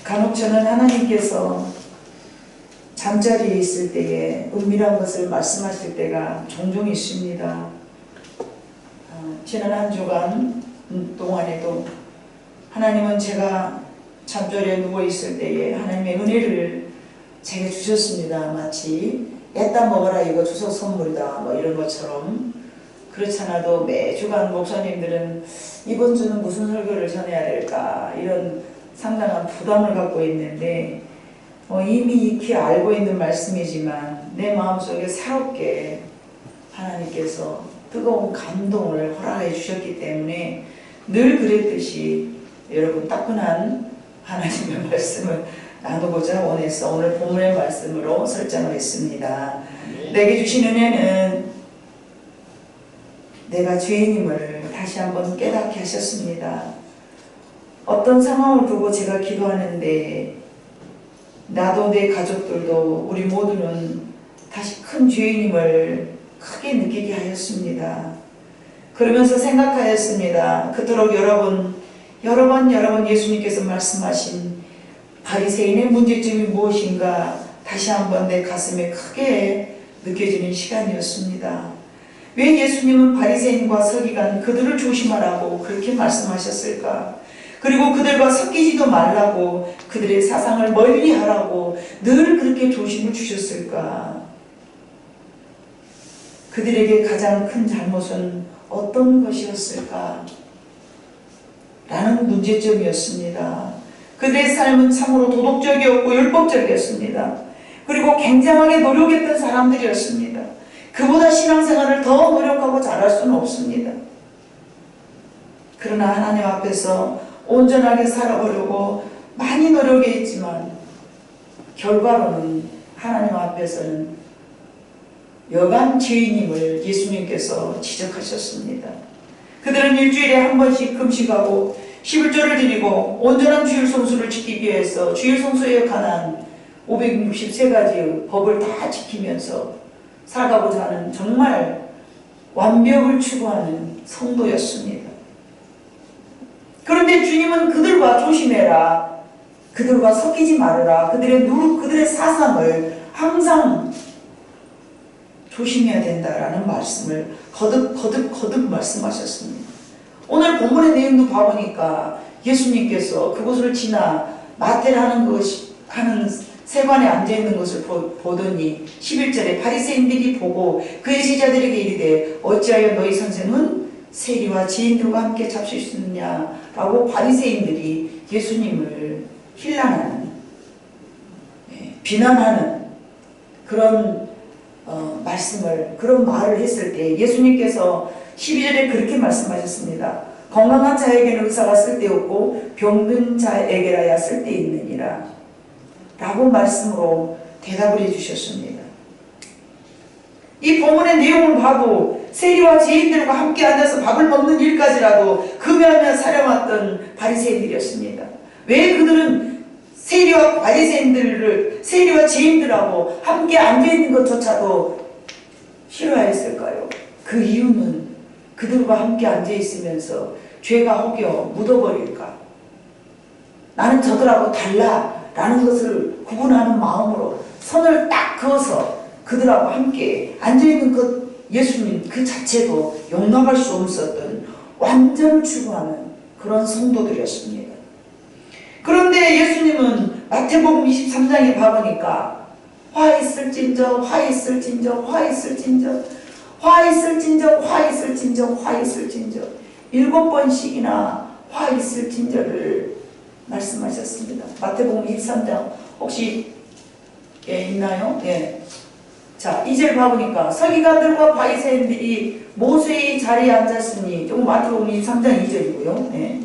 간혹 저는 하나님께서 잠자리에 있을 때에 은밀한 것을 말씀하실 때가 종종 있습니다. 지난 한 주간 동안에도 하나님은 제가 잠자리에 누워 있을 때에 하나님의 은혜를 제게 주셨습니다. 마치 애따 먹어라 이거 주석 선물이다 뭐 이런 것처럼. 그렇지 않아도 매주간 목사님들은 이번 주는 무슨 설교를 전해야 될까 이런 상당한 부담을 갖고 있는데 이미 익히 알고 있는 말씀이지만 내 마음속에 새롭게 하나님께서 뜨거운 감동을 허락해 주셨기 때문에 늘 그랬듯이 여러분 따끈한 하나님의 말씀을 나누고자 원해서 오늘 본문의 말씀으로 설정을 했습니다. 내게 주신 은혜는 내가 죄인임을 다시 한번 깨닫게 하셨습니다. 어떤 상황을 두고 제가 기도하는데 나도 내 가족들도 우리 모두는 다시 큰 죄인임을 크게 느끼게 하였습니다. 그러면서 생각하였습니다. 그토록 여러 번 예수님께서 말씀하신 바리새인의 문제점이 무엇인가 다시 한번 내 가슴에 크게 느껴지는 시간이었습니다. 왜 예수님은 바리새인과 서기관 그들을 조심하라고 그렇게 말씀하셨을까? 그리고 그들과 섞이지도 말라고 그들의 사상을 멀리하라고 늘 그렇게 조심을 주셨을까? 그들에게 가장 큰 잘못은 어떤 것이었을까? 라는 문제점이었습니다. 그들의 삶은 참으로 도덕적이었고 율법적이었습니다. 그리고 굉장하게 노력했던 사람들이었습니다. 그보다 신앙생활을 더 노력하고 잘할 수는 없습니다. 그러나 하나님 앞에서 온전하게 살아보려고 많이 노력했지만 결과로는 하나님 앞에서는 여간 죄인임을 예수님께서 지적하셨습니다. 그들은 일주일에 한 번씩 금식하고 11조를 드리고 온전한 주일 성수를 지키기 위해서 주일 성수에 관한 563가지의 법을 다 지키면서 살아가고자 하는 정말 완벽을 추구하는 성도였습니다. 그런데 주님은 그들과 조심해라, 그들과 섞이지 말아라, 그들의 사상을 항상 조심해야 된다라는 말씀을 거듭 말씀하셨습니다. 오늘 본문의 내용도 봐보니까 예수님께서 그곳을 지나 마태를 하는 세관에 앉아있는 것을 보더니 11절에 바리새인들이 보고 그의 제자들에게 이르되 어찌하여 너희 선생은 세리와 지인들과 함께 잡술 수 있느냐 라고 바리새인들이 예수님을 힐난하는 비난하는 그런 그런 말을 했을 때 예수님께서 12절에 그렇게 말씀하셨습니다. 건강한 자에게는 의사가 쓸데없고 병든 자에게라야 쓸데있느니라 라고 말씀으로 대답을 해주셨습니다. 이 본문의 내용을 봐도 세리와 죄인들과 함께 앉아서 밥을 먹는 일까지라도 금연하며 살아왔던 바리새인들이었습니다. 왜 그들은 세리와 죄인들하고 함께 앉아있는 것조차도 싫어했을까요? 그 이유는 그들과 함께 앉아있으면서 죄가 혹여 묻어버릴까? 나는 저들하고 달라 라는 것을 구분하는 마음으로 선을 딱 그어서 그들하고 함께 앉아있는 예수님 그 자체도 용납할 수 없었던 완전을 추구하는 그런 성도들이었습니다. 그런데 예수님은 마태복음 23장에 봐보니까 화 있을진저 7번씩이나 화 있을진저를 말씀하셨습니다. 마태복음 23장 혹시 있나요? 예. 자, 2절 봐보니까 서기관들과 바리새인들이 모세의 자리에 앉았으니 조금 마태복음 23장 2절이고요. 예.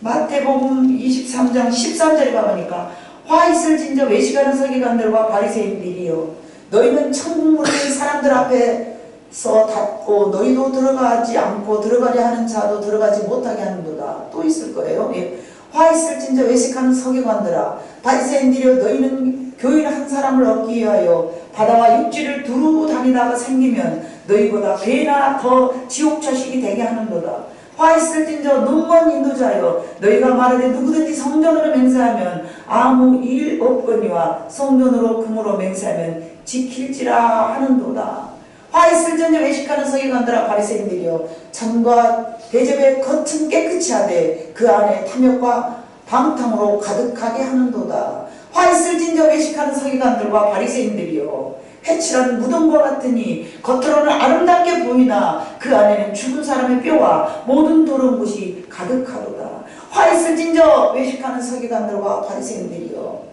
마태복음 23장 13절에 봐보니까 화 있을진저 외식하는 서기관들과 바리새인들이요 너희는 천국 문을 사람들 앞에서 닫고 너희도 들어가지 않고 들어가려 하는 자도 들어가지 못하게 하는도다. 또 있을 거예요. 예. 화 있을진저 외식하는 서기관들아 바리새인들이여 너희는 교인 한 사람을 얻기 위하여 바다와 육지를 두루 다니다가 생기면 너희보다 배나 더 지옥 자식이 되게 하는도다. 화 있을진저 눈먼 인도자여 너희가 말하되 누구든지 성전으로 맹세하면 아무 일 없거니와 성전으로 금으로 맹세하면 지킬지라 하는도다. 화 있을진저 외식하는 서기관들아 바리새인들이여 전과 대접의 겉은 깨끗이 하되 그 안에 탐욕과 방탕으로 가득하게 하는도다. 화 있을진저 외식하는 서기관들과 바리새인들이여 회칠한 무덤과 같으니 겉으로는 아름답게 보이나 그 안에는 죽은 사람의 뼈와 모든 더러운 것이 가득하도다. 화 있을진저 외식하는 서기관들과 바리새인들이여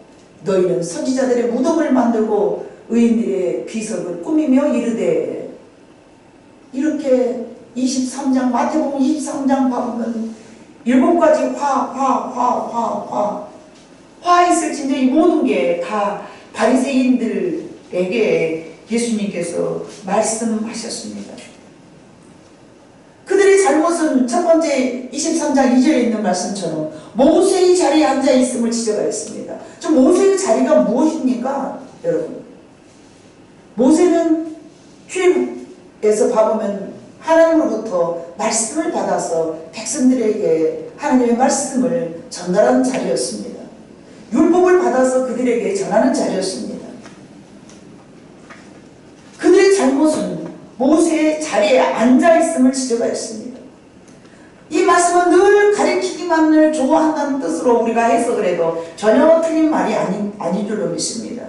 너희는 선지자들의 무덤을 만들고 의인들의 비석을 꾸미며 이르되. 이렇게 23장 마태복음 23장 보면 7가지 화 있을진저 이 모든 게 다 바리새인들에게 예수님께서 말씀하셨습니다. 그들의 잘못은 첫 번째 23장 2절에 있는 말씀처럼 모세의 자리에 앉아 있음을 지적하였습니다. 저 모세의 자리가 무엇입니까? 여러분, 모세는 출애굽에서 봐보면 하나님으로부터 말씀을 받아서 백성들에게 하나님의 말씀을 전달하는 자리였습니다. 율법을 받아서 그들에게 전하는 자리였습니다. 그들의 잘못은 모세의 자리에 앉아있음을 지적하였습니다. 이 말씀은 늘 가리키기만을 좋아한다는 뜻으로 우리가 해석을 해도 전혀 틀린 말이 아닌 줄로 믿습니다.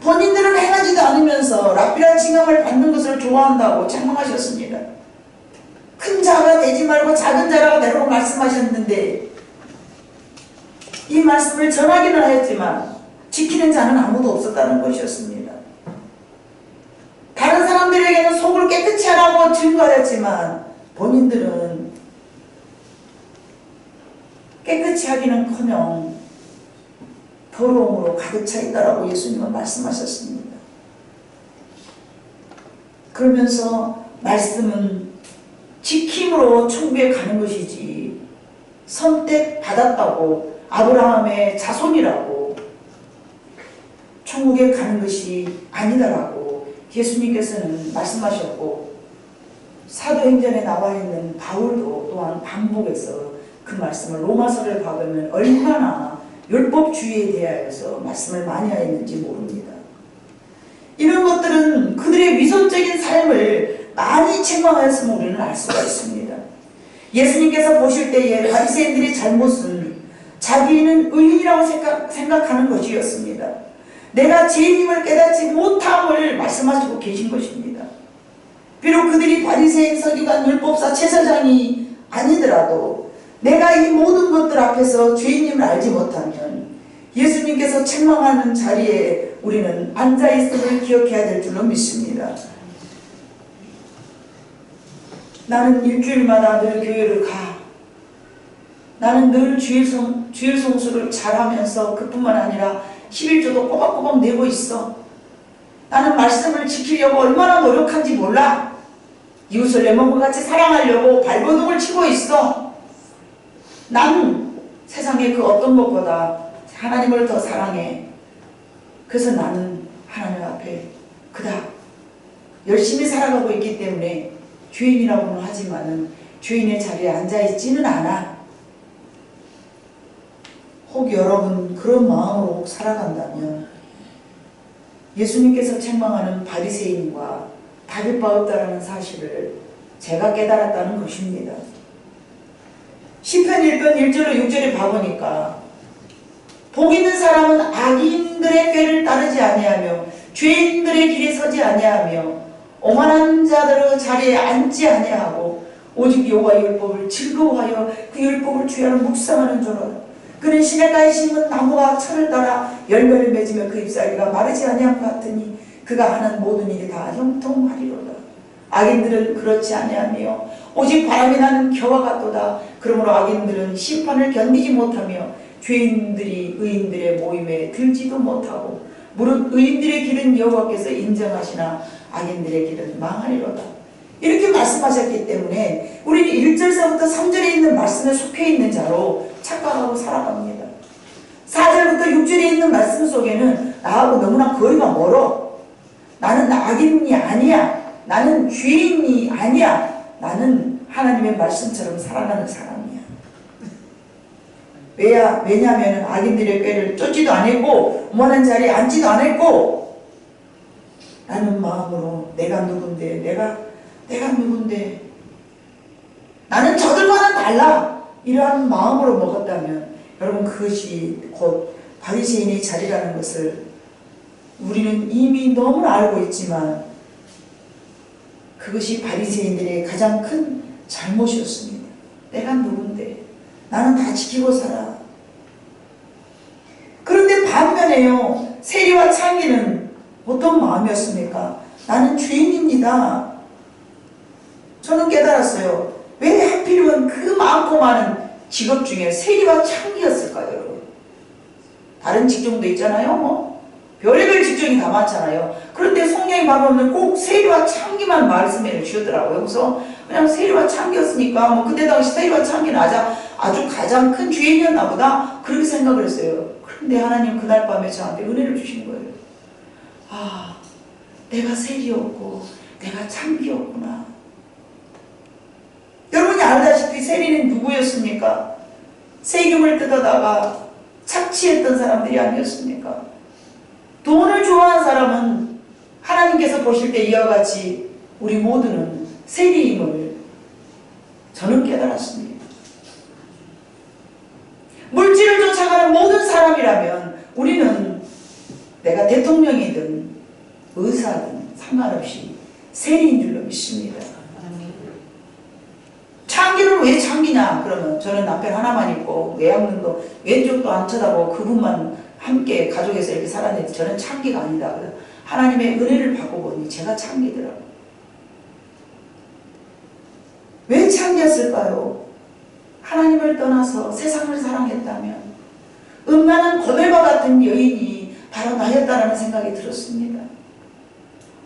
본인들은 행하지도 않으면서 랍비라 칭함을 받는 것을 좋아한다고 책망하셨습니다. 큰 자가 되지 말고 작은 자라가 되라고 말씀하셨는데 이 말씀을 전하기는 하였지만 지키는 자는 아무도 없었다는 것이었습니다. 다른 사람들에게는 속을 깨끗이 하라고 증거하였지만 본인들은 깨끗이 하기는커녕 더러움으로 가득 차 있다라고 예수님은 말씀하셨습니다. 그러면서 말씀은 지킴으로 천국에 가는 것이지 선택받았다고 아브라함의 자손이라고 천국에 가는 것이 아니다라고 예수님께서는 말씀하셨고, 사도행전에 나와 있는 바울도 또한 반복해서 그 말씀을 로마서를 봐보면 얼마나 율법주의에 대하여서 말씀을 많이 하였는지 모릅니다. 이런 것들은 그들의 위선적인 삶을 많이 책망하였음을 우리는 알 수가 있습니다. 예수님께서 보실 때에 바리새인들의 잘못은 자기는 의인이라고 생각하는 것이었습니다. 내가 죄인임을 깨닫지 못함을 말씀하시고 계신 것입니다. 비록 그들이 바리새인, 서기관, 율법사, 제사장이 아니더라도 내가 이 모든 것들 앞에서 죄인임을 알지 못하면 예수님께서 책망하는 자리에 우리는 앉아있음을 기억해야 될 줄로 믿습니다. 나는 일주일마다 늘 교회를 가. 나는 늘 주일 성수를 잘하면서 그뿐만 아니라 11조도 꼬박꼬박 내고 있어. 나는 말씀을 지키려고 얼마나 노력한지 몰라. 이웃을 내 몸과 같이 사랑하려고 발버둥을 치고 있어. 난 세상의 그 어떤 것보다 하나님을 더 사랑해. 그래서 나는 하나님 앞에 그닥 열심히 살아가고 있기 때문에 죄인이라고는 하지만은 죄인의 자리에 앉아있지는 않아. 혹 여러분 그런 마음으로 살아간다면 예수님께서 책망하는 바리새인과 다를 바 없다라는 사실을 제가 깨달았다는 것입니다. 시편 1편 1절로 6절에 봐보니까 복 있는 사람은 악인들의 꾀를 따르지 아니하며 죄인들의 길에 서지 아니하며 오만한 자들의 자리에 앉지 아니하고 오직 여호와의 율법을 즐거워하여 그 율법을 주야로 묵상하는 자라. 그는 시냇가에 심은 나무가 철을 따라 열매를 맺으며 그 잎사귀가 마르지 아니한 것 같으니 그가 하는 모든 일이 다 형통하리로다. 악인들은 그렇지 아니하며 오직 바람이 나는 겨와 같도다. 그러므로 악인들은 심판을 견디지 못하며 죄인들이 의인들의 모임에 들지도 못하고 무릇 의인들의 길은 여호와께서 인정하시나 악인들의 길은 망하리로다. 이렇게 말씀하셨기 때문에 우리는 1절서부터 3절에 있는 말씀에 속해 있는 자로 착각하고 살아갑니다. 4절부터 6절에 있는 말씀 속에는 나하고 너무나 거리가 멀어. 나는 악인이 아니야. 나는 죄인이 아니야. 나는 하나님의 말씀처럼 살아가는 사람이야. 왜냐하면 악인들의 꾀를 쫓지도 않았고 원하는 자리에 앉지도 않았고 라는 마음으로 내가 누군데 내가 누군데 나는 저들과는 달라 이러한 마음으로 먹었다면 여러분 그것이 곧 바리새인의 자리라는 것을 우리는 이미 너무 알고 있지만 그것이 바리새인들의 가장 큰 잘못이었습니다. 내가 누군데 나는 다 지키고 살아. 그런데 반면에요 세리와 창기는 어떤 마음이었습니까? 나는 죄인입니다. 저는 깨달았어요. 왜 하필이면 그 많고 많은 직업 중에 세리와 창기였을까요, 여러분? 다른 직종도 있잖아요. 뭐 별의별 직종이 다 많잖아요. 그런데 성경에 가보면 꼭 세리와 창기만 말씀해 주셨더라고요. 그래서 그냥 세리와 창기였으니까 뭐 그때 당시 세리와 창기는 아주 가장 큰 죄인이었나 보다 그렇게 생각을 했어요. 그런데 하나님 그날 밤에 저한테 은혜를 주신 거예요. 아, 내가 세리였고 내가 창기였구나. 여러분이 알다시피 세리는 누구였습니까? 세금을 뜯어다가 착취했던 사람들이 아니었습니까? 돈을 좋아하는 사람은 하나님께서 보실 때 이와 같이 우리 모두는 세리임을 저는 깨달았습니다. 물질을 쫓아가는 모든 사람이라면 우리는 내가 대통령이든 의사든 상관없이 세리인 줄로 믿습니다. 창기는 왜 창기냐? 그러면 저는 남편 하나만 있고 외양눈도 왼쪽도 안 쳐다보고 그분만 함께 가족에서 이렇게 살았는데 저는 창기가 아니다. 하나님의 은혜를 받고 보니 제가 창기더라고요. 왜 창기였을까요? 하나님을 떠나서 세상을 사랑했다면 음란한 고멜과 같은 여인이 바로 나였다라는 생각이 들었습니다.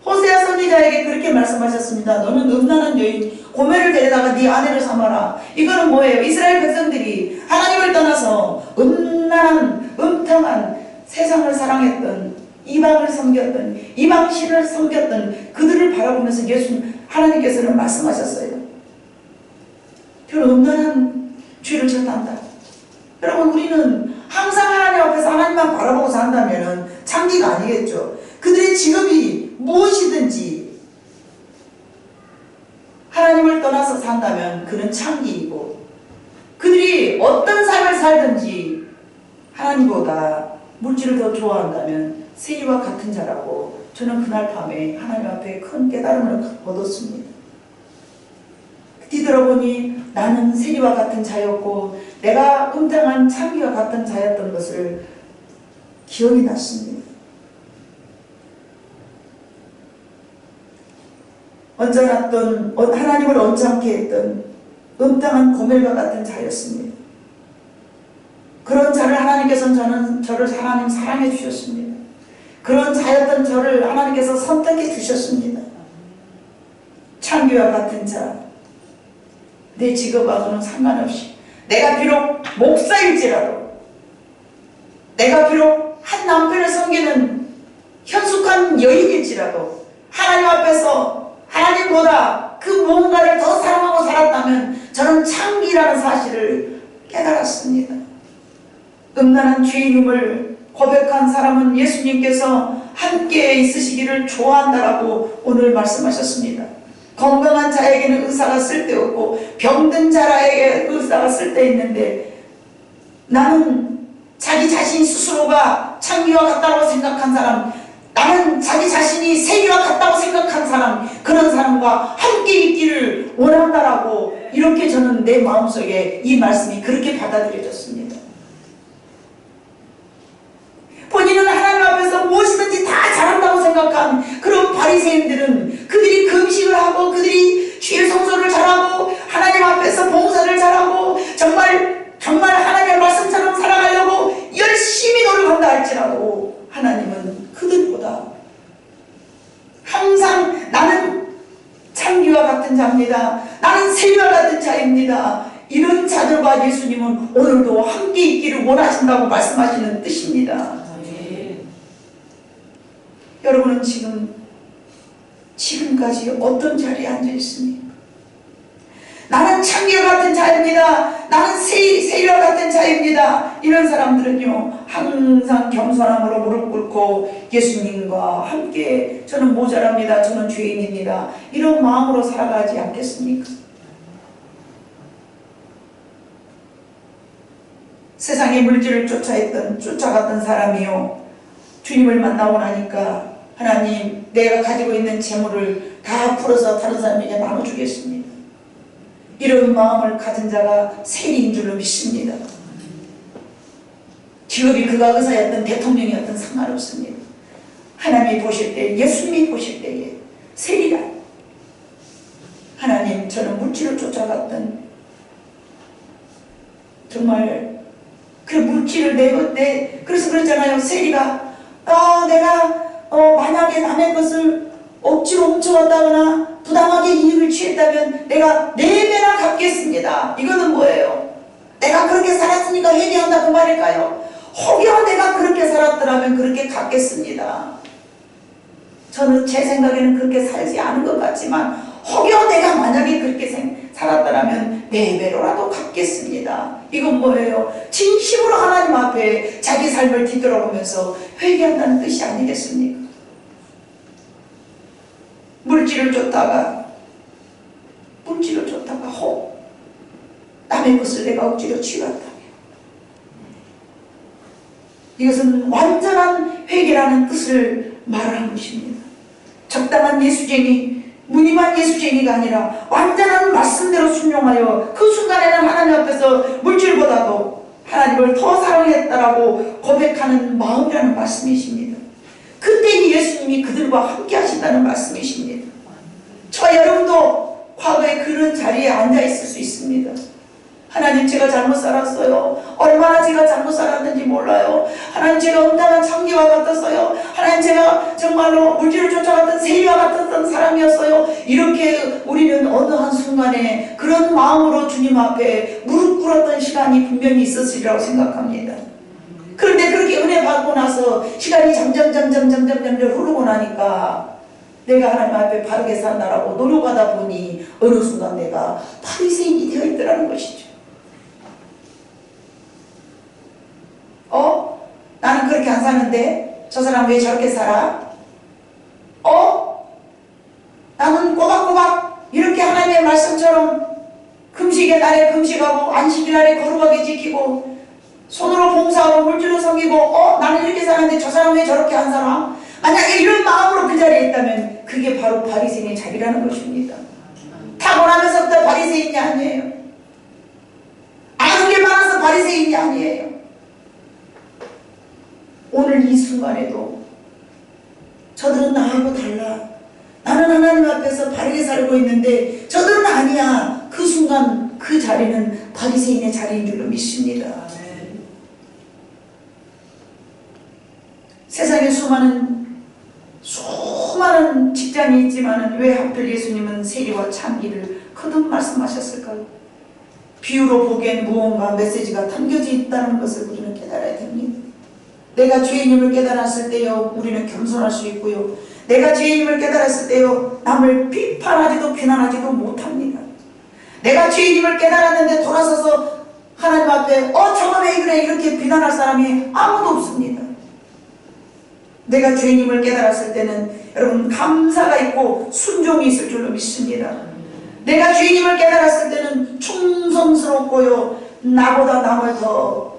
호세아 선지자에게 그렇게 말씀하셨습니다. 너는 음란한 여인 고멜을 데려다가 네 아내를 삼아라. 이거는 뭐예요? 이스라엘 백성들이 하나님을 떠나서 음란한 음탕한 세상을 사랑했던 이방을 섬겼던 이방신을 섬겼던 그들을 바라보면서 하나님께서는 말씀하셨어요. 저는 음란한 죄를 졌단다. 여러분 우리는 항상 하나님 앞에서 하나님만 바라보고 산다면 창기가 아니겠죠. 그들의 직업이 무엇이든지 하나님을 떠나서 산다면 그는 창기이고 그들이 어떤 삶을 살든지 하나님보다 물질을 더 좋아한다면 세리와 같은 자라고 저는 그날 밤에 하나님 앞에 큰 깨달음을 얻었습니다. 뒤돌아보니 나는 세리와 같은 자였고 내가 음탕한 창기와 같은 자였던 것을 기억이 났습니다. 언짢았던 하나님을 언짢게 했던 음탕한 고멜과 같은 자였습니다. 그런 자를 하나님께서는 저를 하나님 사랑해 주셨습니다. 그런 자였던 저를 하나님께서 선택해 주셨습니다. 창기와 같은 자, 내 직업하고는 상관없이 내가 비록 목사일지라도 내가 비록 한 남편을 섬기는 현숙한 여인일지라도 하나님 앞에서 하나님보다 그 무언가를 더 사랑하고 살았다면 저는 창기라는 사실을 깨달았습니다. 음란한 죄인임을 고백한 사람은 예수님께서 함께 있으시기를 좋아한다라고 오늘 말씀하셨습니다. 건강한 자에게는 의사가 쓸데없고 병든 자라에게 의사가 쓸데있는데 나는 자기 자신 스스로가 창기와 같다고 생각한 사람, 나는 자기 자신이 세리와 같다고 생각한 사람, 그런 사람과 함께 있기를 원한다라고 이렇게 저는 내 마음속에 이 말씀이 그렇게 받아들여졌습니다. 본인은 하나님 앞에서 무엇이든지 다 잘한다고 생각한 그런 바리새인들은 그들이 금식을 하고 그들이 주의 성소를 잘하고 하나님 앞에서 봉사를 잘하고 정말 하나님의 말씀처럼 살아가려고 열심히 노력한다 할지라도 하나님은 그들보다 항상 나는 창기와 같은 자입니다. 나는 세리와 같은 자입니다. 이런 자들과 예수님은 오늘도 함께 있기를 원하신다고 말씀하시는 뜻입니다. 여러분은 지금까지 어떤 자리에 앉아 있습니까? 나는 창기와 같은 자입니다. 나는 세리와 같은 자입니다. 이런 사람들은요, 항상 겸손함으로 무릎 꿇고 예수님과 함께 저는 모자랍니다. 저는 죄인입니다. 이런 마음으로 살아가지 않겠습니까? 세상의 물질을 쫓아갔던 사람이요, 주님을 만나고 나니까 하나님, 내가 가지고 있는 재물을 다 풀어서 다른 사람에게 나눠주겠습니다. 이런 마음을 가진 자가 세리인 줄로 믿습니다. 직업이 그가 의사였던 대통령이었던 상관없습니다. 하나님이 보실 때, 예수님이 보실 때에 세리다. 하나님, 저는 물질을 쫓아갔던 정말 그 물질을 그래서 그랬잖아요. 세리가 내가 만약에 남의 것을 억지로 훔쳐왔다거나 부당하게 이익을 취했다면 내가 4배나 갚겠습니다. 이거는 뭐예요? 내가 그렇게 살았으니까 회개한다 그 말일까요? 혹여 내가 그렇게 살았더라면 그렇게 갚겠습니다. 저는 제 생각에는 그렇게 살지 않은 것 같지만 혹여 내가 만약에 그렇게 살았더라면 4배로라도 갚겠습니다. 이건 뭐예요? 진심으로 하나님 앞에 자기 삶을 뒤돌아보면서 회개한다는 뜻이 아니겠습니까? 물질을 쫓다가 혹 남의 것을 내가 억지로 취했다면 이것은 완전한 회개라는 뜻을 말하는 것입니다. 적당한 예수쟁이, 무늬만 예수쟁이가 아니라 완전한 말씀대로 순종하여 그 순간에는 하나님 앞에서 물질보다도 하나님을 더 사랑했다라고 고백하는 마음이라는 말씀이십니다. 그때 예수님이 그들과 함께 하신다는 말씀이십니다. 저 여러분도 과거에 그런 자리에 앉아 있을 수 있습니다. 하나님, 제가 잘못 살았어요. 얼마나 제가 잘못 살았는지 몰라요. 하나님, 제가 응당한 창기와 같았어요. 하나님, 제가 정말로 물질을 쫓아갔던 세리와 같았던 사람이었어요. 이렇게 우리는 어느 한순간에 그런 마음으로 주님 앞에 무릎 꿇었던 시간이 분명히 있었으리라고 생각합니다. 그런데 그렇게 은혜 받고 나서 시간이 점점 흐르고 나니까 내가 하나님 앞에 바르게 산다라고 노력하다 보니 어느 순간 내가 바리새인이 되어 있더라는 것이죠. 나는 그렇게 안 사는데 저 사람 왜 저렇게 살아? 나는 꼬박꼬박 이렇게 하나님의 말씀처럼 금식의 날에 금식하고 안식일 날에 거룩하게 지키고 손으로 봉사하고 물질로 섬기고 나는 이렇게 사는데 저 사람 왜 저렇게 안 살아? 만약에 이런 마음으로 그 자리에 있다면 그게 바로 바리새인의 자리라는 것입니다. 타고나면서부터 바리새인이 아니에요. 아는 게 많아서 바리새인이 아니에요. 오늘 이 순간에도 저들은 나하고 달라. 나는 하나님 앞에서 바르게 살고 있는데 저들은 아니야. 그 순간 그 자리는 바리새인의 자리인 줄로 믿습니다. 세상에 수많은 직장이 있지만 왜 하필 예수님은 세리와 창기를 거듭 말씀하셨을까요? 비유로 보기엔 무언가 메시지가 담겨져 있다는 것을 우리는 깨달아야 됩니다. 내가 죄인임을 깨달았을 때요, 우리는 겸손할 수 있고요. 내가 죄인임을 깨달았을 때요, 남을 비판하지도 비난하지도 못합니다. 내가 죄인임을 깨달았는데 돌아서서 하나님 앞에 저거 왜 그래 이렇게 비난할 사람이 아무도 없습니다. 내가 죄인임을 깨달았을 때는 여러분 감사가 있고 순종이 있을 줄로 믿습니다. 내가 죄인임을 깨달았을 때는 충성스럽고요, 나보다 남을 더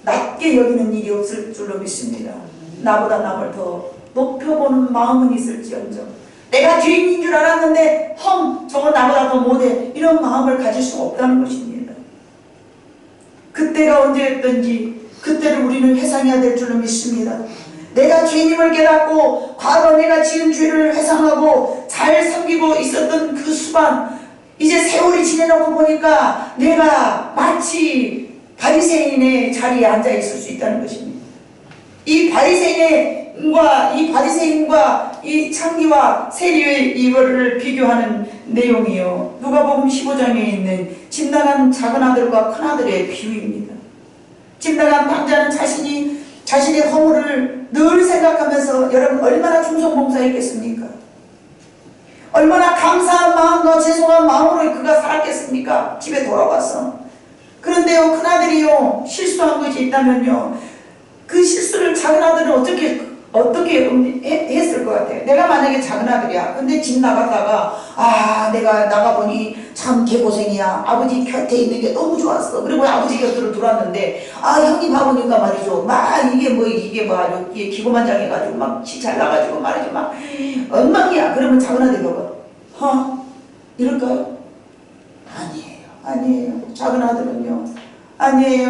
낮게 여기는 일이 없을 줄로 믿습니다. 나보다 남을 더 높여보는 마음은 있을지언정 내가 죄인인 줄 알았는데 저건 나보다 더 못해 이런 마음을 가질 수 없다는 것입니다. 그때가 언제였든지 그때를 우리는 회상해야 될 줄로 믿습니다. 내가 죄인임을 깨닫고 과거 내가 지은 죄를 회상하고 잘 섬기고 있었던 그 수반, 이제 세월이 지내놓고 보니까 내가 마치 바리새인의 자리에 앉아 있을 수 있다는 것입니다. 이 바리새인과 이 창기와 세리의 이거를 비교하는 내용이요, 누가복음 15장에 있는 집 나간 작은 아들과 큰 아들의 비유입니다. 집 나간 당자는 자신의 허물을 늘 생각하면서 여러분 얼마나 충성봉사했겠습니까? 얼마나 감사한 마음과 죄송한 마음으로 그가 살았겠습니까? 집에 돌아와서. 그런데요, 큰아들이요, 실수한 것이 있다면요, 그 실수를 작은 아들은 어떻게 했을 것 같아요? 내가 만약에 작은 아들이야. 근데 집 나갔다가, 내가 나가보니 참 개고생이야. 아버지 곁에 있는 게 너무 좋았어. 그리고 아버지 곁으로 들어왔는데, 형이 봐보니까 말이죠. 이게 기고만장해가지고, 막 시 잘 나가지고 말이죠. 막, 엉망이야. 그러면 작은 아들이 이럴까요? 아니에요. 작은 아들은요, 아니에요.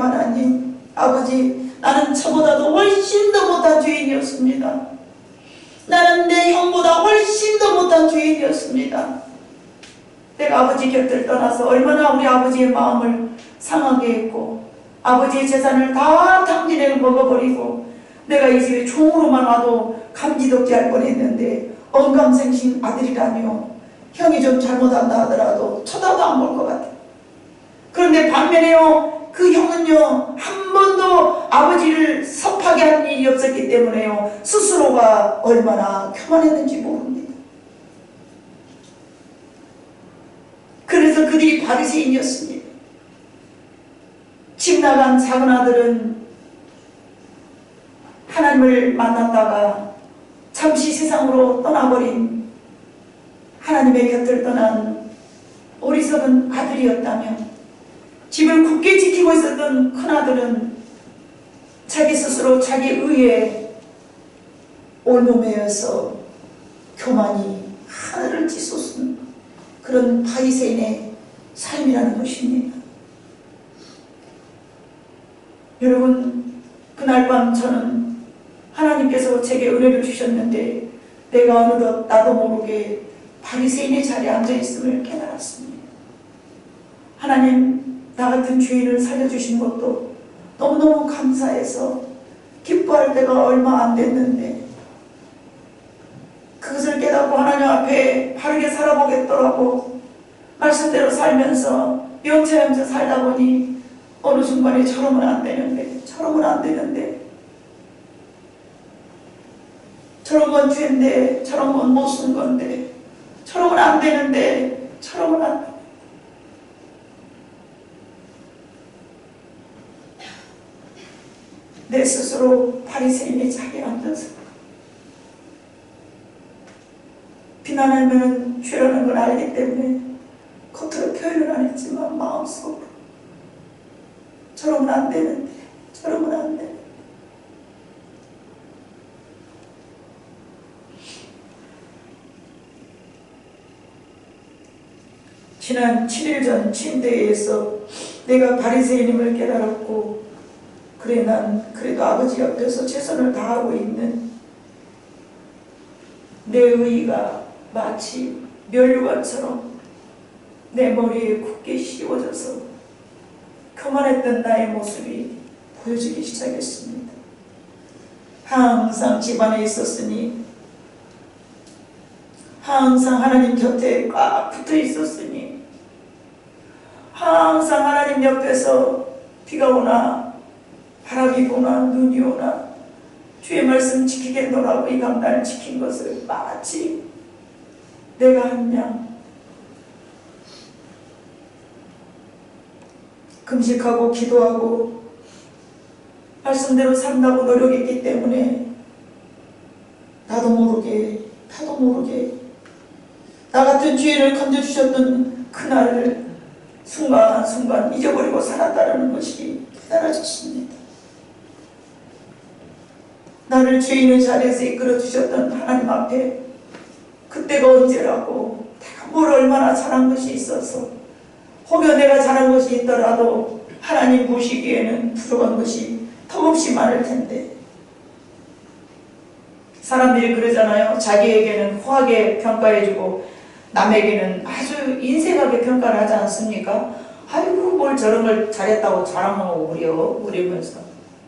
하나님. 아버지, 나는 저보다도 훨씬 더 못한 죄인이었습니다. 나는 내 형보다 훨씬 더 못한 죄인이었습니다. 내가 아버지 곁을 떠나서 얼마나 우리 아버지의 마음을 상하게 했고, 아버지의 재산을 다 탕진해 먹어버리고, 내가 이 집에 종으로만 와도 감지덕지 할 뻔했는데, 언감생신 아들이라니요. 형이 좀 잘못한다 하더라도 쳐다도 안 볼 것 같아요. 그런데 반면에요, 그 형은요, 한 번도 아버지를 섭하게 한 일이 없었기 때문에요, 스스로가 얼마나 교만했는지 모릅니다. 그래서 그들이 바리새인이었습니다. 집 나간 작은 아들은 하나님을 만났다가 잠시 세상으로 떠나버린, 하나님의 곁을 떠난 어리석은 아들이었다면, 집을 굳게 지키고 있었던 큰아들은 자기 스스로 자기 의에 올무매여서 교만이 하늘을 치솟은 그런 바리새인의 삶이라는 것입니다. 여러분, 그날 밤 저는 하나님께서 제게 은혜를 주셨는데, 내가 어느덧 나도 모르게 바리새인의 자리에 앉아있음을 깨달았습니다. 하나님, 나 같은 죄인을 살려주신 것도 너무너무 감사해서 기뻐할 때가 얼마 안 됐는데, 그것을 깨닫고 하나님 앞에 바르게 살아보겠더라고 말씀대로 살면서 명철하면서 살다 보니 어느 순간에 저러면 안 되는데, 저런 건 죄인데, 저런 건 못 쓴 건데, 저러면 안 되는데, 저러면 안 돼. 내 스스로 바리새인의 자리에 앉아서 비난하면 죄라는 걸 알기 때문에 겉으로 표현을 안 했지만 마음속으로 저러면 안 되는데, 저러면 안 돼. 지난 7일 전 침대에서 내가 바리새인임을 깨달았고, 그래 난 그래도 아버지 옆에서 최선을 다하고 있는 내 의의가 마치 멸류관처럼 내 머리에 굳게 씌워져서 교만했던 나의 모습이 보여지기 시작했습니다. 항상 집안에 있었으니, 항상 하나님 곁에 꽉 붙어 있었으니, 항상 하나님 옆에서 비가 오나 바람이 오나 눈이 오나 주의 말씀 지키겠노라고 이 강단을 지킨 것을 마치 내가 한 양 금식하고 기도하고 말씀대로 산다고 노력했기 때문에 나도 모르게 나 같은 죄인을 건져주셨던 그날을 순간순간 잊어버리고 살았다는 것이 깨달아졌습니다. 나를 죄인의 자리에서 이끌어주셨던 하나님 앞에 그때가 언제라고, 내가 뭘 얼마나 잘한 것이 있어서, 혹여 내가 잘한 것이 있더라도 하나님 보시기에는 부족한 것이 턱없이 많을 텐데, 사람들이 그러잖아요. 자기에게는 후하게 평가해주고 남에게는 아주 인색하게 평가를 하지 않습니까? 아이고 뭘 저런 걸 잘했다고 자랑하고 우리면서.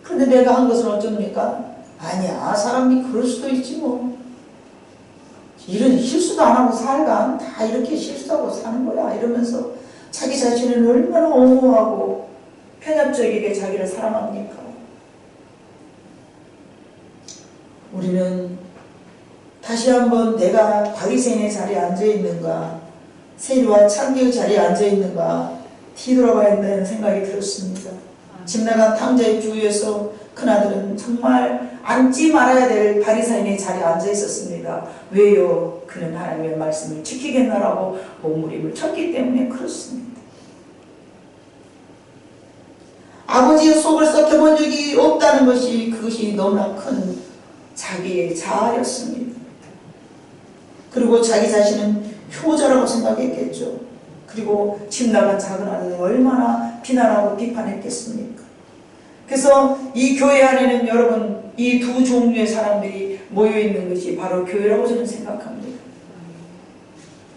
그런데 내가 한 것은 어쩝니까? 아니야, 사람이 그럴 수도 있지 뭐. 이런 실수도 안 하고 살간 다 이렇게 실수하고 사는 거야 이러면서 자기 자신을 얼마나 옹호하고 편협적이게 자기를 사랑합니까? 우리는 다시 한번 내가 바리새인의 자리에 앉아있는가, 세리와 창기의 자리에 앉아있는가 뒤돌아봐야 한다는 생각이 들었습니다. 집 나간 탕자의 주위에서 큰아들은 정말 앉지 말아야 될 바리새인의 자리에 앉아있었습니다. 왜요? 그는 하나님의 말씀을 지키겠나라고 몸부림을 쳤기 때문에 그렇습니다. 아버지의 속을 썩혀본 적이 없다는 것이, 그것이 너무나 큰 자기의 자아였습니다. 그리고 자기 자신은 효자라고 생각했겠죠. 그리고 집 나간 작은 아들을 얼마나 비난하고 비판했겠습니까? 그래서 이 교회 안에는 여러분, 이 두 종류의 사람들이 모여있는 것이 바로 교회라고 저는 생각합니다.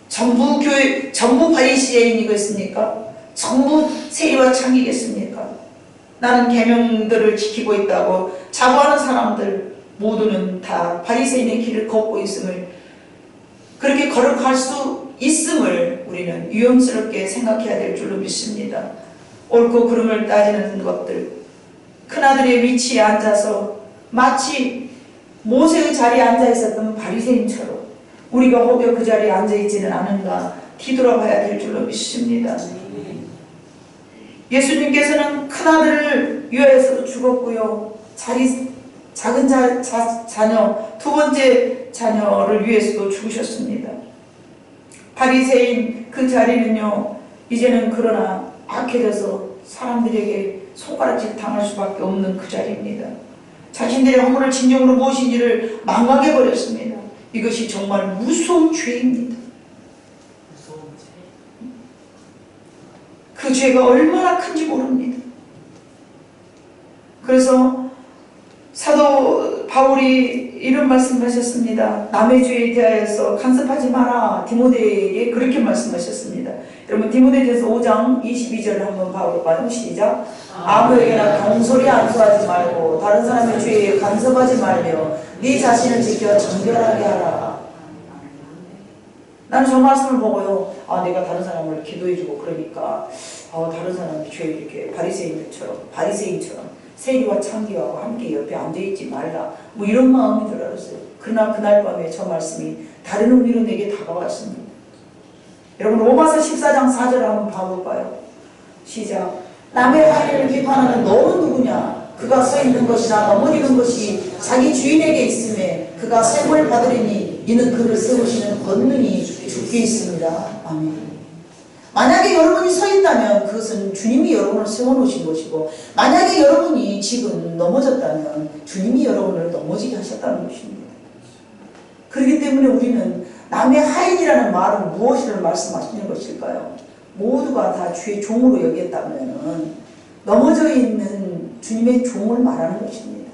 전부 교회, 전부 바리새인이겠습니까? 전부 세리와 창이겠습니까? 나는 계명들을 지키고 있다고 자부하는 사람들 모두는 다 바리새인의 길을 걷고 있음을, 그렇게 거룩할 수 있음을 우리는 위험스럽게 생각해야 될 줄로 믿습니다. 옳고 그름을 따지는 것들, 큰아들의 위치에 앉아서 마치 모세의 자리에 앉아 있었던 바리새인처럼 우리가 혹여 그 자리에 앉아 있지는 않은가 뒤돌아봐야 될 줄로 믿습니다. 예수님께서는 큰아들을 위하여서 죽었고요, 작은 자녀, 두 번째 자녀를 위해서도 죽으셨습니다. 바리새인 그 자리는요, 이제는 그러나 악해져서 사람들에게 손가락질 당할 수밖에 없는 그 자리입니다. 자신들의 허물을 진정으로 무엇인지를 망각해버렸습니다. 이것이 정말 무서운 죄입니다. 그 죄가 얼마나 큰지 모릅니다. 그래서 사도 바울이 이런 말씀하셨습니다. 남의 죄에 대하여서 간섭하지 마라. 디모데에게 그렇게 말씀하셨습니다. 여러분, 디모데전서 5장 22절을 한번 봐볼까요? 시작. 아무에게나 강소리 안수하지 말고 다른 사람의 죄에 간섭하지 말며 네 자신을 지켜 정결하게 하라. 나는 저 말씀을 보고요, 내가 다른 사람을 기도해주고 그러니까 다른 사람의 죄에 이렇게 바리새인처럼 세리와 창기하고 함께 옆에 앉아있지 말라, 뭐 이런 마음인 줄 알았어요. 그러나 그날 밤에 저 말씀이 다른 의미로 내게 다가왔습니다. 여러분, 로마서 14장 4절을 한번 봐볼까요? 시작. 남의 하인을 비판하는 너는 누구냐? 그가 서 있는 것이나 넘어지는 것이 자기 주인에게 있음에 그가 세금을 받으리니 이는 그를 세우시는 권능이 주께 있습니다. 아멘. 만약에 여러분이 서 있다면 그것은 주님이 여러분을 세워놓으신 것이고, 만약에 여러분이 지금 넘어졌다면 주님이 여러분을 넘어지게 하셨다는 것입니다. 그렇기 때문에 우리는 남의 하인이라는 말은 무엇을 말씀하시는 것일까요? 모두가 다 주의 종으로 여겼다면 넘어져 있는 주님의 종을 말하는 것입니다.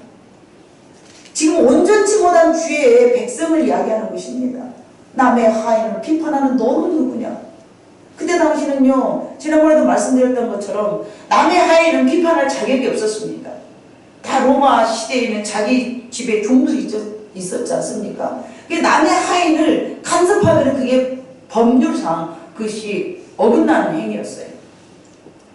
지금 온전치 못한 주의 백성을 이야기하는 것입니다. 남의 하인을 비판하는 너는 누구냐? 그때 당시는요, 지난번에도 말씀드렸던 것처럼 남의 하인은 비판할 자격이 없었습니다. 다 로마 시대에는 자기 집에 종들이 있었지 않습니까? 남의 하인을 간섭하면 그게 법률상 그것이 어긋나는 행위였어요.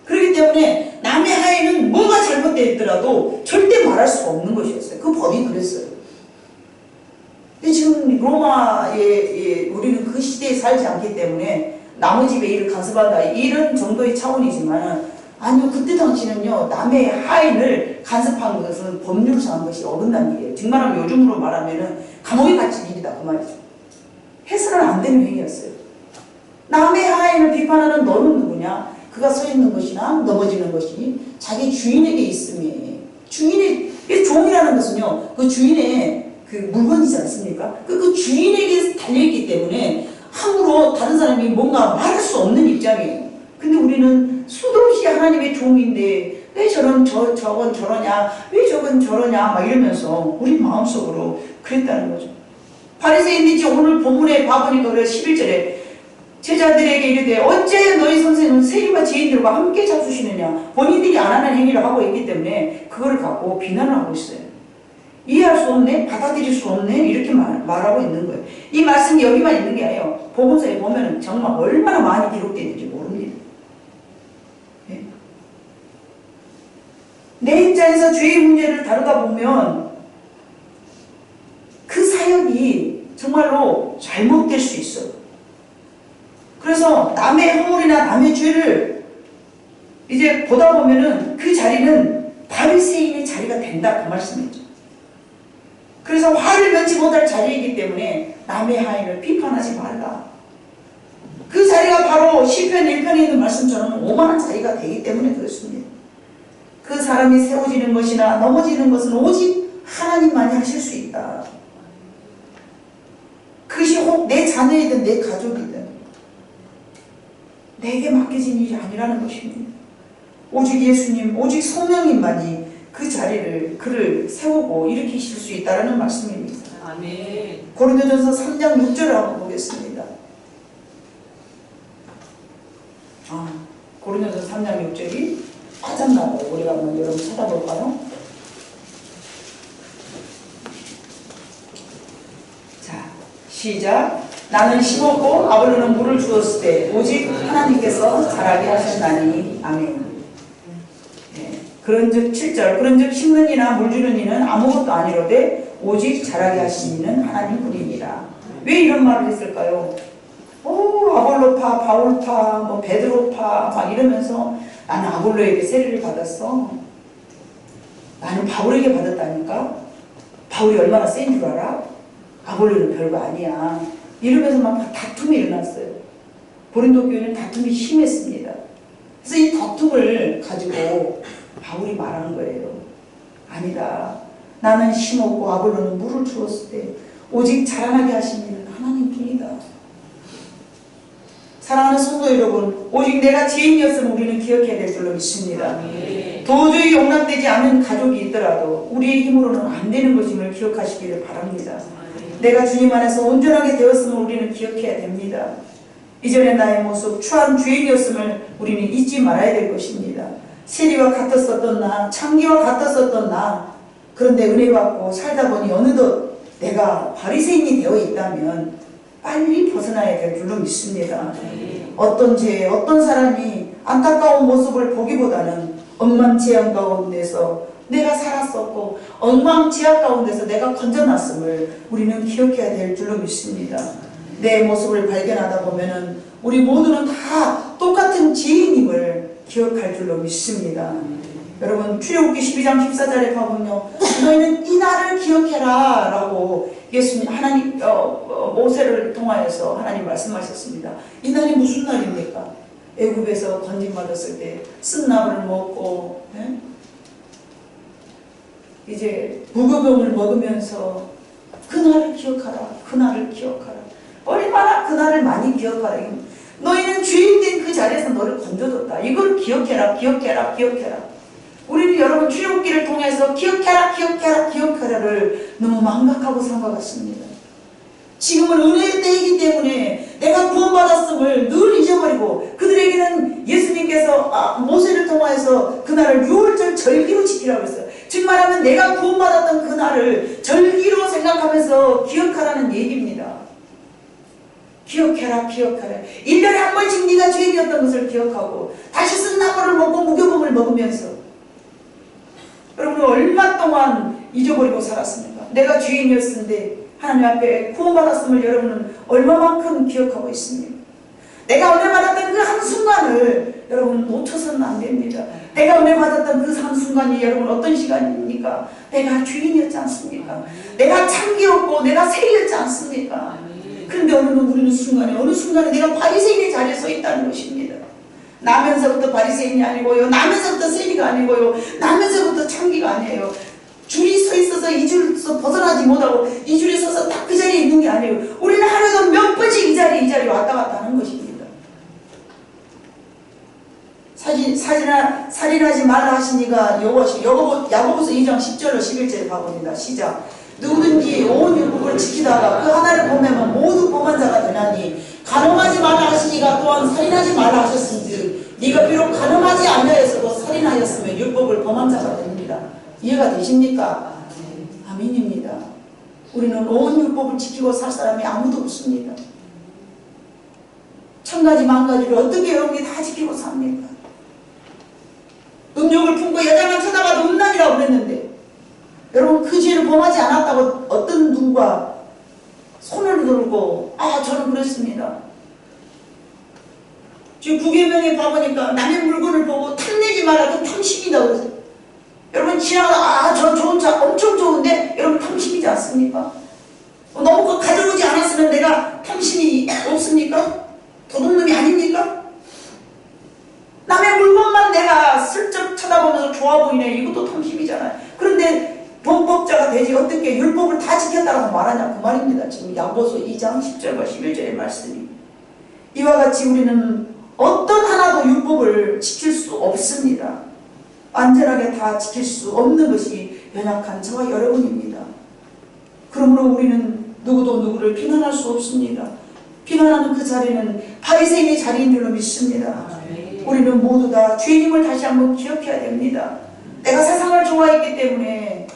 그렇기 때문에 남의 하인은 뭐가 잘못되어 있더라도 절대 말할 수가 없는 것이었어요. 그 법이 그랬어요. 근데 지금 로마에 우리는 그 시대에 살지 않기 때문에 남의 집에 일을 간섭한다 이런 정도의 차원이지만, 아니요, 그때 당시는요, 남의 하인을 간섭한 것은 법률상 한 것이 어긋난 일이에요. 정말하면 요즘으로 말하면은 감옥에 갇힌 일이다 그 말이죠. 해서는 안 되는 행위였어요. 남의 하인을 비판하는 너는 누구냐? 그가 서 있는 것이나 넘어지는 것이 자기 주인에게 있음에, 주인의 종이라는 것은요, 그 주인의 그 물건이지 않습니까? 그 주인에게 달려있기 때문에 함부로 다른 사람이 뭔가 말할 수 없는 입장이에요. 근데 우리는 수도 없이 하나님의 종인데 왜 저건 저러냐, 왜 저건 저러냐 막 이러면서 우리 마음속으로 그랬다는 거죠. 바리새인들이 오늘 본문에 봐보니까 그래 11절에 제자들에게 이르되 어째 너희 선생은 세리와 지인들과 함께 잡수시느냐. 본인들이 안 하는 행위를 하고 있기 때문에 그거를 갖고 비난을 하고 있어요. 이해할 수 없네? 받아들일 수 없네? 이렇게 말하고 있는 거예요. 이 말씀이 여기만 있는 게 아니에요. 복음서에 보면 정말 얼마나 많이 기록되어 있는지 모릅니다. 네? 내 입장에서 죄의 문제를 다루다 보면 그 사역이 정말로 잘못될 수 있어요. 그래서 남의 허물이나 남의 죄를 이제 보다 보면은 그 자리는 바리새인의 자리가 된다 그 말씀이죠. 그래서 화를 면치 못할 자리이기 때문에 남의 하인을 비판하지 말라. 그 자리가 바로 시편 1편에 있는 말씀처럼 오만한 자리가 되기 때문에 그렇습니다. 그 사람이 세워지는 것이나 넘어지는 것은 오직 하나님만이 하실 수 있다. 그것이 혹 내 자녀이든 내 가족이든 내게 맡겨진 일이 아니라는 것입니다. 오직 예수님, 오직 성령님만이 그 자리를 그를 세우고 일으키실 수 있다는 말씀입니다. 아멘. 고린도전서 3장 6절을 한번 보겠습니다. 고린도전서 3장 6절이 빠졌나봐요. 우리가 한번 여러분 찾아볼까요? 자, 시작. 나는 심었고 아볼로는 물을 주었을 때 오직 하나님께서 자라게 하신다니. 아멘. 그런즉 7절 그런즉 심는 이나 물 주는 이는 아무것도 아니로되 오직 자라게 하신 이는 하나님뿐이니라. 왜 이런 말을 했을까요? 아볼로파, 바울파, 뭐 베드로파 막 이러면서 나는 아볼로에게 세례를 받았어. 나는 바울에게 받았다니까. 바울이 얼마나 센 줄 알아? 아볼로는 별거 아니야. 이러면서 막 다툼이 일어났어요. 고린도 교회는 다툼이 심했습니다. 그래서 이 다툼을 가지고 바울이 말하는 거예요. 아니다. 나는 심었고 아볼로는 물을 주었을 때 오직 자라나게 하신 이는 하나님뿐이다. 사랑하는 성도 여러분, 오직 내가 죄인이었으면 우리는 기억해야 될 줄로 믿습니다. 도저히 용납되지 않는 가족이 있더라도 우리의 힘으로는 안 되는 것임을 기억하시기를 바랍니다. 내가 주님 안에서 온전하게 되었음을 우리는 기억해야 됩니다. 이전의 나의 모습, 추한 죄인이었음을 우리는 잊지 말아야 될 것입니다. 세리와 같았었던 나, 창기와 같았었던 나, 그런데 은혜 받고 살다 보니 어느덧 내가 바리새인이 되어 있다면 빨리 벗어나야 될 줄로 믿습니다. 어떤 죄, 어떤 사람이 안타까운 모습을 보기보다는 엉망지향 가운데서 내가 살았었고 엉망지향 가운데서 내가 건져놨음을 우리는 기억해야 될 줄로 믿습니다. 내 모습을 발견하다 보면은 우리 모두는 다 똑같은 죄인임을 기억할 줄로 믿습니다. 여러분 출애굽기 12장 14절에 가보면요, 너희는 이 날을 기억해라 라고 예수님 하나님 모세를 통하여서 하나님 말씀하셨습니다. 이 날이 무슨 날입니까? 애굽에서 건짐받았을 때 쓴나물을 먹고 이제 무교병을 먹으면서 그날을 기억하라, 그날을 기억하라. 얼마나 그날을 많이 기억하라. 너희는 죄인된 그 자리에서 너를 건져줬다. 이걸 기억해라, 기억해라, 기억해라. 우리는 여러분 출애굽기를 통해서 기억해라, 기억해라, 기억해라를 너무 망각하고 산 것 같습니다. 지금은 은혜의 때이기 때문에 내가 구원받았음을 늘 잊어버리고 그들에게는 예수님께서 모세를 통하여서 그날을 6월절 절기로 지키라고 했어요. 즉 말하면 내가 구원받았던 그날을 절기로 생각하면서 기억하라는 얘기입니다. 기억해라, 기억해라. 1년에 한 번씩 네가 죄인이었던 것을 기억하고 다시 쓴나물을 먹고 무교병을 먹으면서 여러분 얼마 동안 잊어버리고 살았습니까? 내가 죄인이었는데 하나님 앞에 구원받았음을 여러분은 얼마만큼 기억하고 있습니까? 내가 은혜 받았던 그 한순간을 여러분 놓쳐서는 안 됩니다. 내가 은혜 받았던 그 한순간이 여러분 어떤 시간입니까? 내가 죄인이었지 않습니까? 내가 창기였고 내가 세리였지 않습니까? 그런데 어느 순간에 내가 바리새인의 자리에 서 있다는 것입니다. 나면서부터 바리새인이 아니고요, 나면서부터 세리가 아니고요, 나면서부터 창기가 아니에요. 줄이 서 있어서 이 줄에서 벗어나지 못하고 이 줄에 서서 딱 그 자리에 있는 게 아니에요. 우리는 하루에도 몇 번씩 이 자리 왔다 갔다 하는 것입니다. 살인하지 말라 하시니가 야고보서 2장 10절로 11절에 가봅니다. 시작. 누구든지 온 율법을 지키다가 그 하나를 범하면 모두 범한 자가 되나니 간음하지 말라 하시니가 또한 살인하지 말라 하셨은즉 네가 비록 간음하지 아니하였어도 살인하였으면 율법을 범한 자가 됩니다. 이해가 되십니까? 아멘입니다. 우리는 온 율법을 지키고 살 사람이 아무도 없습니다. 천 가지 만 가지를 어떻게 여러분이 다 지키고 삽니까? 음욕을 품고 여자만 쳐다봐도 음란이라고 그랬는데 여러분 그 죄를 범하지 않았다고 어떤 눈과 손을 들고 저는 그랬습니다. 지금 9계명에 봐보니까 남의 물건을 보고 탐내지 마라. 그 탐심이다 그러세요. 여러분 지나가다 저 좋은 차 엄청 좋은데 여러분 탐심이지 않습니까? 너무 가져오지 않았으면 내가 탐심이 없습니까? 도둑놈이 아닙니까? 남의 물건만 내가 슬쩍 쳐다보면서 좋아 보이네. 이것도 탐심이잖아요. 그런데 범법자가 되지 어떻게 율법을 다 지켰다고 말하냐 그 말입니다. 지금 야고보서 2장 10절과 11절의 말씀이. 이와 같이 우리는 어떤 하나도 율법을 지킬 수 없습니다. 완전하게 다 지킬 수 없는 것이 연약한 저와 여러분입니다. 그러므로 우리는 누구도 누구를 비난할 수 없습니다. 비난하는 그 자리는 바리새인의 자리인 줄로 믿습니다. 우리는 모두 다 주님을 다시 한번 기억해야 됩니다. 내가 세상을 좋아했기 때문에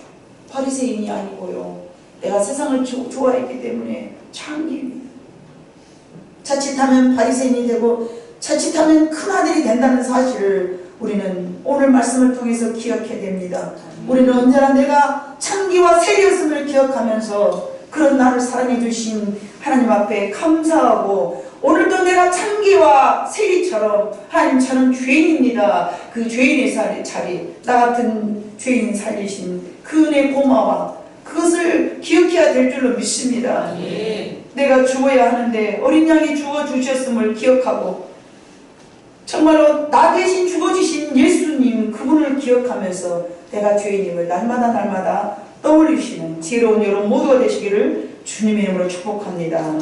바리새인이 아니고요. 내가 세상을 좋아했기 때문에 창기입니다. 자칫하면 바리새인이 되고 자칫하면 큰 아들이 된다는 사실을 우리는 오늘 말씀을 통해서 기억해야 됩니다. 우리는 언제나 내가 창기와 세리였음을 기억하면서 그런 나를 사랑해 주신 하나님 앞에 감사하고 오늘도 내가 창기와 세리처럼 하나님 저는 죄인입니다. 그 죄인의 자리 나 같은 죄인 살리신 그 은혜 고마워 그것을 기억해야 될 줄로 믿습니다. 내가 죽어야 하는데 어린 양이 죽어주셨음을 기억하고 정말로 나 대신 죽어주신 예수님 그분을 기억하면서 내가 죄인임을 날마다 떠올리시는 지혜로운 여러분 모두가 되시기를 주님의 이름으로 축복합니다.